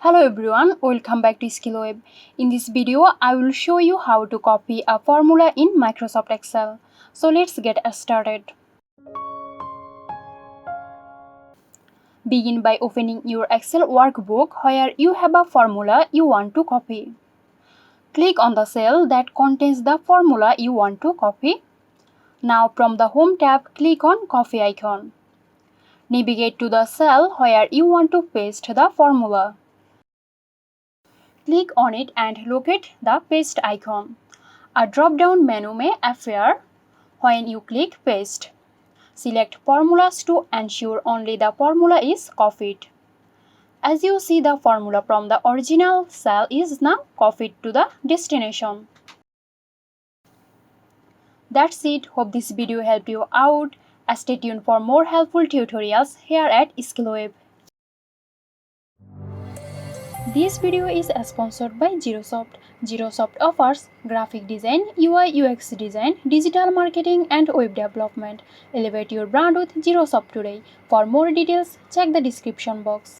Hello everyone, welcome back to ExcelWeb. In this video, I will show you how to copy a formula in Microsoft Excel. So let's get started. Begin by opening your Excel workbook where you have a formula you want to copy. Click on the cell that contains the formula you want to copy. Now from the Home tab, click on Copy icon. Navigate to the cell where you want to paste the formula. Click on it and locate the paste icon. A drop-down menu may appear when you click paste. Select formulas to ensure only the formula is copied. As you see, the formula from the original cell is now copied to the destination. That's it. Hope this video helped you out. Stay tuned for more helpful tutorials here at ExcelWeb. This video is sponsored by Zerosoft. Zerosoft offers graphic design, UI UX design, digital marketing and web development. Elevate your brand with Zerosoft today. For more details, check the description box.